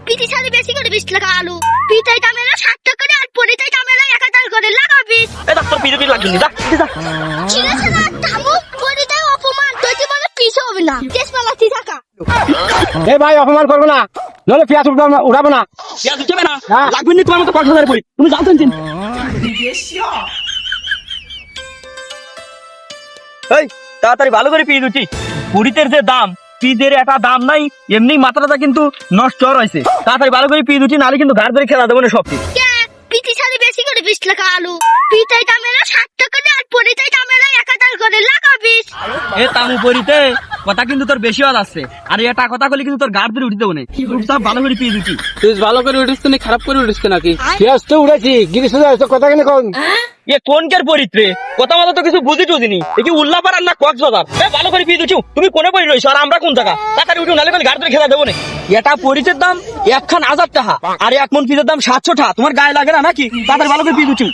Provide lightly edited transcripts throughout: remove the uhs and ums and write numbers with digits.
পিঠি ছাড়ি বেশি করে 20 টাকা আলু, পিঠাই দামেরা 60 টাকা করে, আর পরিটাই দামেরা 1000 করে লাগাবি। এ ডাক্তার পিছু লাগবে না, যা। ছিড়েছে না তামু, পরিটাই অপমান, তুই কি মানে পিছে হবে না, কেস পালাচ্ছি টাকা। এ ভাই অপমান করবো না, নলে পেঁয়াজ উড়াবো না। পেঁয়াজ উঠবে না, হ্যাঁ। লাগবে না তোমার মতো 5000 পরি, তুমি যাও তো। এই তাড়াতাড়ি ভালো করে পিয়ে দিচ্ছি। পুরীতের যে দাম, পিজের একটা দাম নাই, এমনি মাত্রাটা কিন্তু নষ্ট হয়েছে। তাড়াতাড়ি ভালো করে পিয়ে দিচ্ছি, নাহলে কিন্তু ঘাট ধরে খেলা দেবো না সব কিছু। কে পিঠি ছাড়ি বেশি করে 20 টাকা আলু, পিঠাই দামেরা 60 টাকা করে, আর পরিটাই দামেরা 1000 করে লাগাবি। এ তামু পরিতে কথা কিন্তু তোর বেশি হওয়া যাচ্ছে, আর এটা কথা বলে কিন্তু তোর ঘাট ধরে উঠে দেবো না। সব ভালো করে পিয়ে দিচ্ছি। তুই ভালো করে উঠিস তো, খারাপ করে উঠিস তো নাকি? পেঁয়াজ তো উড়েছি, গিরিশ কথা কিনে কোন এ কোন কের পরিত্রে কথা মতো তো কিছু বুঝি টুজিনি, এ কি উল্লাপাড়ার না কক্সবাজার? এ ভালো করে পিয়ে দিচ্ছি, তুমি কোনে পরি রইছো আর আমরা কোন জায়গা? তাড়াতাড়ি উঠুন, নালে ঘাট ধরে খেলা দেবো না। এটা পরিচের দাম 1000 টাকা, আর 1 মন পিজের দাম 700 টাকা। তোমার গায়ে লাগে না নাকি? তাড়াতাড়ি ভালো করে পিয়ে দিচ্ছি।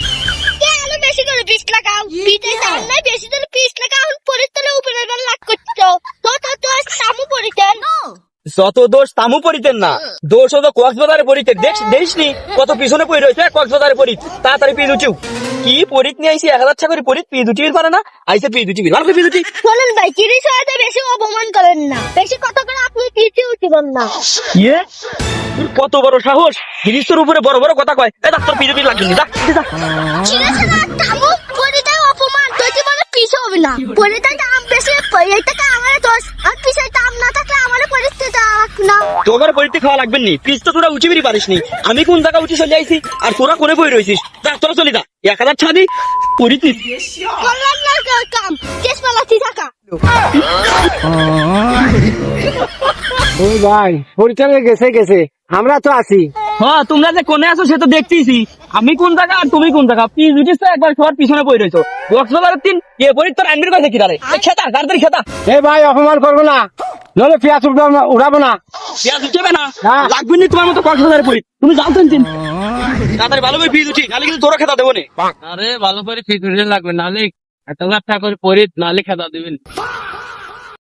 কে আলু বেশি করে 20 টাকা, পিঠাই দাম নাই বেশি করে 20 টাকা, এখন পরিতলে উপরে বেলা লাগ করছো। তো সামু পরিতে যত দোষ তামু পরিতেন না, দোষ হতো কক্সবাজারে পরিতে। দেখিসনি কত পিছনে পড়ে রয়েছে কক্সবাজারে পরিত। তাড়াতাড়ি পিয়ে দিচ্ছি। কি পরিত নিয়ে আইসি 1000 টাকা করে পরিত, পিয়ে দিচ্ছি পারে না, আইসে পিয়ে দিচ্ছি, ভালো করে পিয়ে দিচ্ছি। শোনেন ভাই, কিরিশ হয়তো বেশি অপমান করেন না, বেশি কথা করে আপনি পিছিয়ে উঠিবেন না। ইয়ে তোর কত বড় সাহস, জিনিসের উপরে বড় বড় কথা কয়। এ ডাক্তার পিয়ে লাগবে না, যা। ছিড়েছে না তামু, পরিটাই অপমান, তুই কি মানে পিছিয়ে হবে না, পরিটাই দাম বেশি, এই টাকা আমার দোষ, আর পিছিয়ে দাম না থাকলে আমার পরিস্থিতি না। তোর পরিতে খাওয়া লাগবে নি, পিস তো তোরা উঠে বেরিয়ে পারিস নি। আমি কোন জায়গা উঠে চলে আইছি, আর তোরা কোনে বই রয়েছিস? যা তোরা চলে যা, 1000 ছাড়ি পরিতি। করলাম না কাম, কেস পালাচ্ছি টাকা। ওই ভাই পরিচয় গেছে, আমরা তো আছি। হ্যাঁ তোমরা যে কোনে আছো সে তো দেখতেইছি। আমি কোন জায়গা আর তুমি কোন জায়গা? পিস উঠিস তো একবার সবার পিছনে পড়ে রয়েছো। কক্সবাজারের 3 এ পরি তোর আন্ডির কাছে কি দাঁড়ে? খেতা তাড়াতাড়ি খেতা। এ ভাই অপমান করবো না, নলে পেঁয়াজ উড়াবো না। পেঁয়াজ উঠবে না, হ্যাঁ। লাগবে না তোমার মতো কক্সবাজারে পরি, তুমি যাও তো। তাড়াতাড়ি ভালো করে পিস উঠি, নাহলে কিন্তু তোরা খেতা দেবো না। আরে ভালো করে ফিস উঠে লাগবে, নাহলে 1000 টাকা করে পরি, নাহলে খেতা দিবেন।